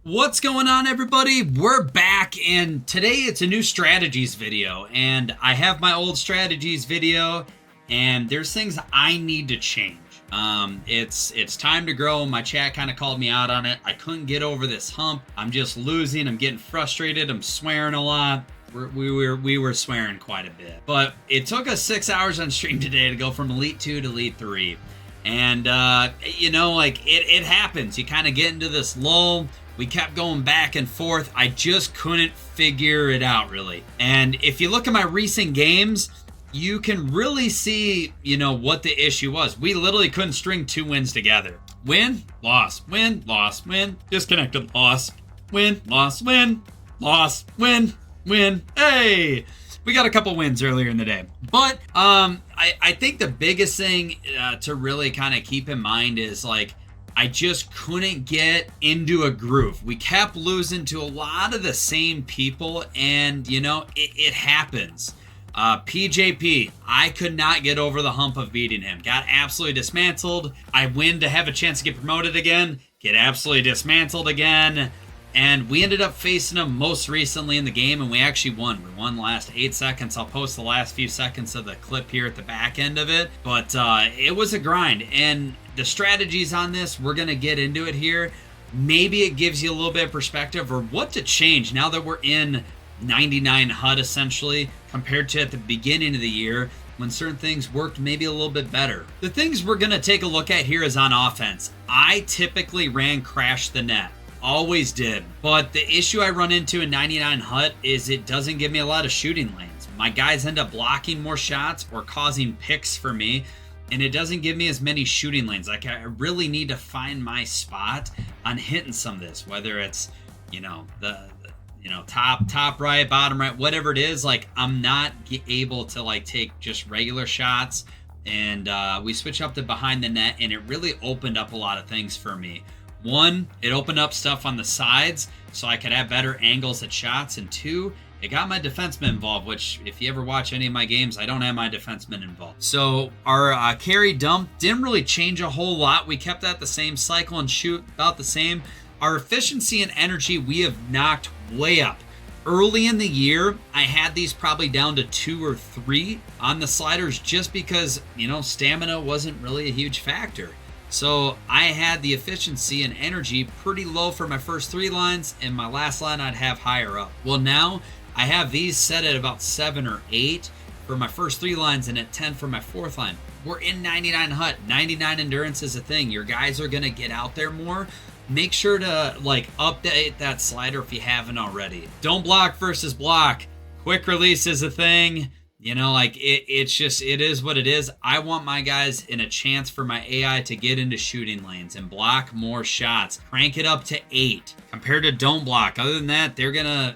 What's going on, everybody? We're back, and today it's a new strategies video, and I have my old strategies video, and there's things I need to change. It's time to grow. My chat kind of called me out on it. I couldn't get over this hump. I'm just losing. I'm getting frustrated. I'm swearing a lot. We were swearing quite a bit, but it took us 6 hours on stream today to go from Elite 2 to Elite 3, and it happens. You kind of get into this lull. We kept going back and forth. I just couldn't figure it out, really. And if you look at my recent games, you can really see, what the issue was. We literally couldn't string 2 wins together. Win, loss, win, loss, win, disconnected, loss, win, loss, win, loss, win, win. Hey! We got a couple wins earlier in the day. But I think the biggest thing to really kind of keep in mind is, I just couldn't get into a groove. We kept losing to a lot of the same people, and, it happens. PJP, I could not get over the hump of beating him. Got absolutely dismantled. I win to have a chance to get promoted again. Get absolutely dismantled again. And we ended up facing him most recently in the game, and we actually won. We won the last 8 seconds. I'll post the last few seconds of the clip here at the back end of it. But it was a grind, and the strategies on this, we're going to get into it here. Maybe it gives you a little bit of perspective or what to change now that we're in 99 HUD, essentially, compared to at the beginning of the year when certain things worked maybe a little bit better. The things we're going to take a look at here is on offense. I typically ran Crash the Net. Always did. But the issue I run into in 99 HUT is it doesn't give me a lot of shooting lanes. My guys end up blocking more shots or causing picks for me, and it doesn't give me as many shooting lanes. I really need to find my spot on hitting some of this, whether it's, top right, bottom right, whatever it is. I'm not able to take just regular shots, and we switch up to behind the net, and it really opened up a lot of things for me. One, it opened up stuff on the sides so I could have better angles at shots. And two, it got my defenseman involved, which if you ever watch any of my games, I don't have my defenseman involved. So our carry dump didn't really change a whole lot. We kept that the same, cycle and shoot about the same. Our efficiency and energy we have knocked way up. Early in the year, I had these probably down to 2 or 3 on the sliders just because, stamina wasn't really a huge factor. So I had the efficiency and energy pretty low for my first 3 lines, and my last line I'd have higher up. Well, now I have these set at about 7 or 8 for my first 3 lines and at 10 for my 4th line. We're in 99 HUT. 99 endurance is a thing. Your guys are going to get out there more. Make sure to update that slider if you haven't already. Don't block versus block. Quick release is a thing. It is what it is. I want my guys in a chance for my AI to get into shooting lanes and block more shots. Crank it up to 8 compared to don't block. Other than that, they're gonna,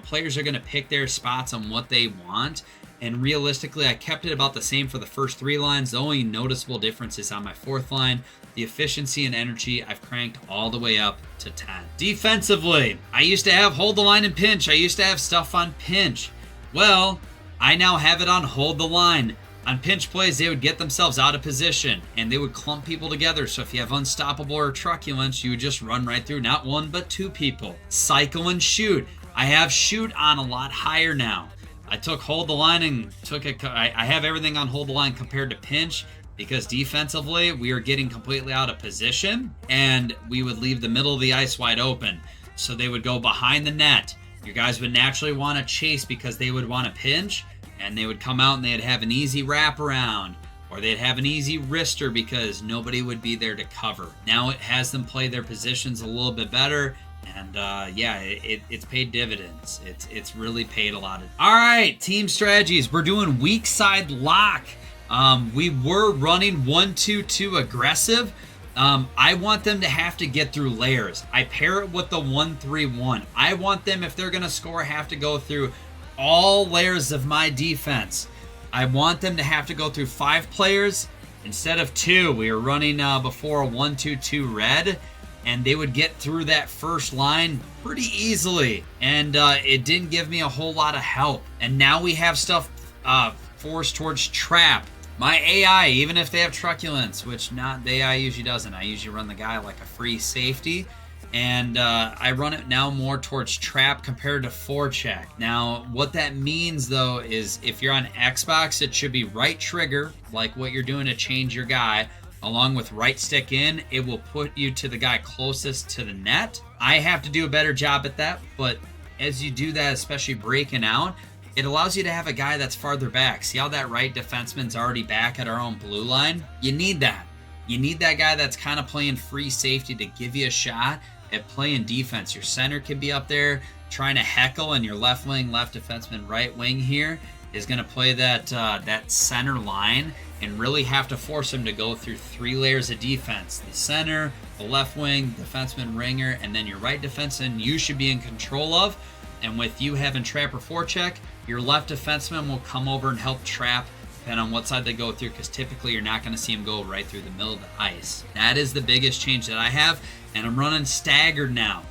players are gonna pick their spots on what they want. And realistically, I kept it about the same for the first 3 lines. The only noticeable difference is on my 4th line. The efficiency and energy I've cranked all the way up to 10. Defensively, I used to have hold the line and pinch. I used to have stuff on pinch. Well, I now have it on hold the line. On pinch plays, they would get themselves out of position, and they would clump people together. So if you have unstoppable or truculence, you would just run right through not 1, but 2 people. Cycle and shoot. I have shoot on a lot higher now. I took hold the line and took it. I have everything on hold the line compared to pinch because defensively, we are getting completely out of position, and we would leave the middle of the ice wide open. So they would go behind the net. Your guys would naturally want to chase because they would want to pinch, and they would come out and they'd have an easy wraparound, or they'd have an easy wrister because nobody would be there to cover. Now it has them play their positions a little bit better, and it's paid dividends. It's really paid a lot. All right, team strategies. We're doing weak side lock. We were running 1-2-2 aggressive. I want them to have to get through layers. I pair it with the 1-3-1. I want them, if they're going to score, have to go through all layers of my defense. I want them to have to go through 5 players instead of 2. We were running before a 1-2-2 red, and they would get through that first line pretty easily. And it didn't give me a whole lot of help. And now we have stuff forced towards trap. My AI, even if they have truculence, which not the AI usually doesn't. I usually run the guy like a free safety. And I run it now more towards trap compared to forecheck. Now, what that means though is if you're on Xbox, it should be right trigger, like what you're doing to change your guy, along with right stick in. It will put you to the guy closest to the net. I have to do a better job at that, but as you do that, especially breaking out, it allows you to have a guy that's farther back. See how that right defenseman's already back at our own blue line? You need that. You need that guy that's kind of playing free safety to give you a shot at playing defense. Your center can be up there trying to heckle, and your left wing, left defenseman, right wing here is going to play that center line and really have to force him to go through 3 layers of defense. The center, the left wing, defenseman, ringer, and then your right defenseman you should be in control of. And with you having trap or forecheck, your left defenseman will come over and help trap, depending on what side they go through, because typically you're not going to see him go right through the middle of the ice. That is the biggest change that I have, and I'm running staggered now.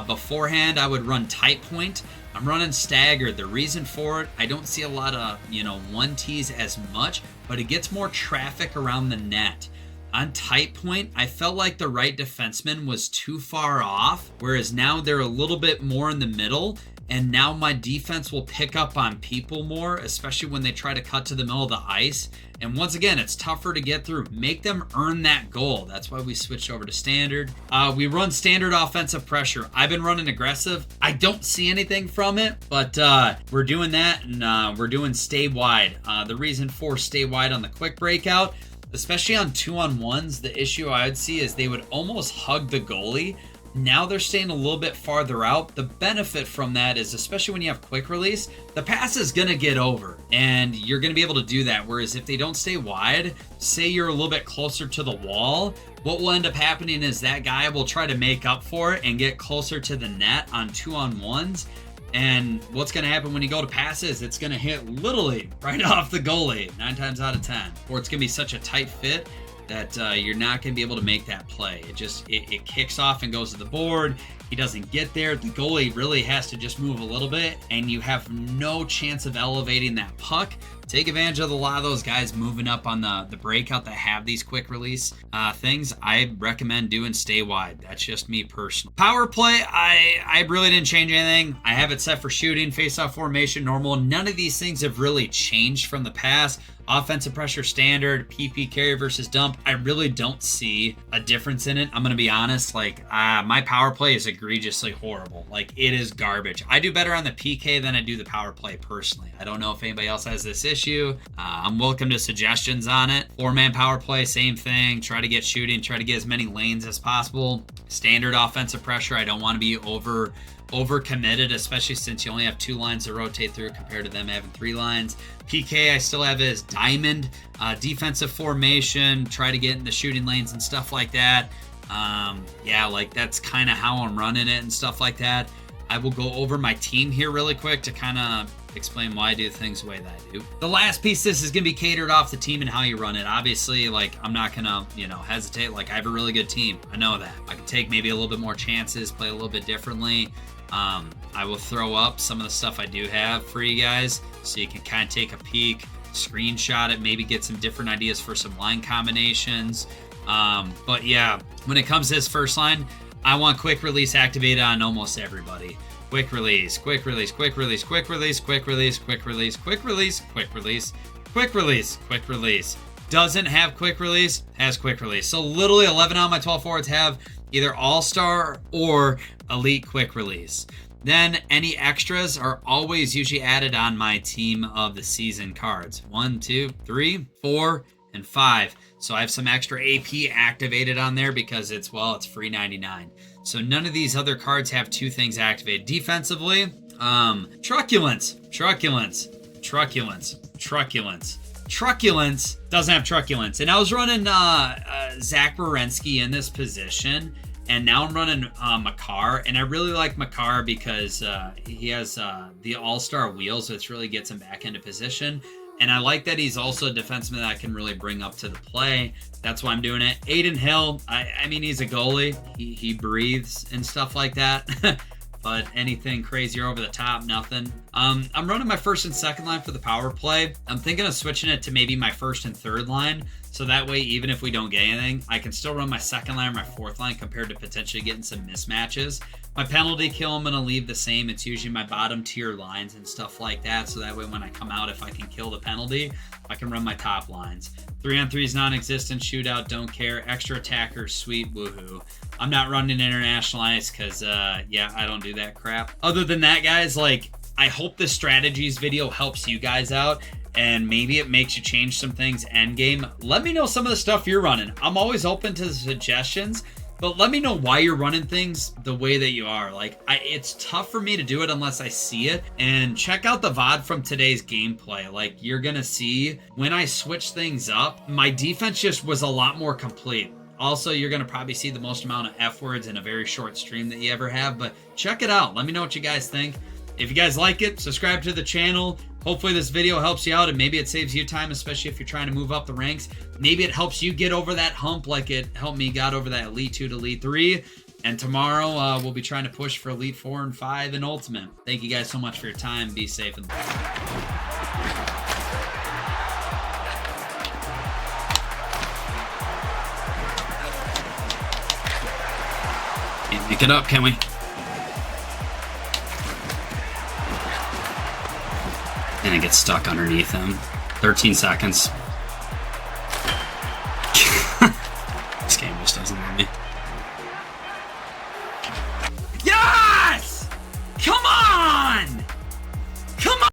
Beforehand, I would run tight point. I'm running staggered. The reason for it, I don't see a lot of 1Ts as much, but it gets more traffic around the net. On tight point, I felt like the right defenseman was too far off, whereas now they're a little bit more in the middle. And now my defense will pick up on people more, especially when they try to cut to the middle of the ice. And once again, it's tougher to get through. Make them earn that goal. That's why we switched over to standard. We run standard offensive pressure. I've been running aggressive. I don't see anything from it, but we're doing that, and we're doing stay wide. The reason for stay wide on the quick breakout, especially on 2-on-1s, the issue I would see is they would almost hug the goalie. Now they're staying a little bit farther out. The benefit from that is, especially when you have quick release, the pass is going to get over and you're going to be able to do that. Whereas if they don't stay wide, say you're a little bit closer to the wall, what will end up happening is that guy will try to make up for it and get closer to the net on 2-on-1s. And what's going to happen when you go to passes, it's going to hit literally right off the goalie 9 times out of 10. Or it's going to be such a tight fit that you're not going to be able to make that play. It kicks off and goes to the board. He doesn't get there. The goalie really has to just move a little bit, and you have no chance of elevating that puck. Take advantage of a lot of those guys moving up on the breakout that have these quick release things. I recommend doing stay wide. That's just me personally. Power play, I really didn't change anything. I have it set for shooting, face-off formation, normal. None of these things have really changed from the past. Offensive pressure standard, PP carry versus dump. I really don't see a difference in it. I'm going to be honest. My power play is egregiously horrible. It is garbage. I do better on the PK than I do the power play personally. I don't know if anybody else has this issue. I'm welcome to suggestions on it. 4-man power play, same thing. Try to get shooting, try to get as many lanes as possible. Standard offensive pressure. I don't want to be over committed, especially since you only have 2 lines to rotate through compared to them having 3 lines. PK, I still have it as diamond. Defensive formation, try to get in the shooting lanes and stuff like that. That's kind of how I'm running it and stuff like that. I will go over my team here really quick to kind of explain why I do things the way that I do. The last piece, this is going to be catered off the team and how you run it. Obviously, I'm not going to, hesitate. I have a really good team. I know that. I can take maybe a little bit more chances, play a little bit differently. I will throw up some of the stuff I do have for you guys so you can kind of take a peek, screenshot it, maybe get some different ideas for some line combinations. But yeah, when it comes to this first line, I want quick release activated on almost everybody. Quick release, quick release, quick release, quick release, quick release, quick release, quick release, quick release, quick release, quick release. Doesn't have quick release, has quick release. So literally 11 out of my 12 forwards have either all-star or elite quick release. Then any extras are always usually added on my team of the season cards. 1, 2, 3, 4, and 5. So I have some extra AP activated on there because it's free 99. So none of these other cards have 2 things activated. Defensively, truculence doesn't have truculence. And I was running Zach Werenski in this position, and now I'm running Makar, and I really like Makar because he has the all-star wheels, which really gets him back into position. And I like that he's also a defenseman that I can really bring up to the play. That's why I'm doing it. Aiden Hill, I mean, he's a goalie. He breathes and stuff like that. But anything crazier over the top, nothing. I'm running my first and second line for the power play. I'm thinking of switching it to maybe my first and third line. So that way, even if we don't get anything, I can still run my second line or my fourth line compared to potentially getting some mismatches. My penalty kill, I'm going to leave the same. It's usually my bottom tier lines and stuff like that. So that way, when I come out, if I can kill the penalty, I can run my top lines. 3-on-3 is non-existent. Shootout, don't care. Extra attacker, sweet, woohoo. I'm not running international ice because, yeah, I don't do that crap. Other than that, guys, like, I hope this strategies video helps you guys out. And maybe it makes you change some things end game. Let me know some of the stuff you're running. I'm always open to the suggestions, but let me know why you're running things the way that you are. Like, it's tough for me to do it unless I see it. And check out the VOD from today's gameplay. Like, you're gonna see when I switch things up, my defense just was a lot more complete. Also, you're going to probably see the most amount of F words in a very short stream that you ever have, but check it out. Let me know what you guys think. If you guys like it, subscribe to the channel. Hopefully this video helps you out and maybe it saves you time, especially if you're trying to move up the ranks. Maybe it helps you get over that hump like it helped me got over that Elite 2 to Elite 3. And tomorrow we'll be trying to push for Elite 4 and 5 and Ultimate. Thank you guys so much for your time. Be safe. Can't pick it up, can we? And it gets stuck underneath him. 13 seconds.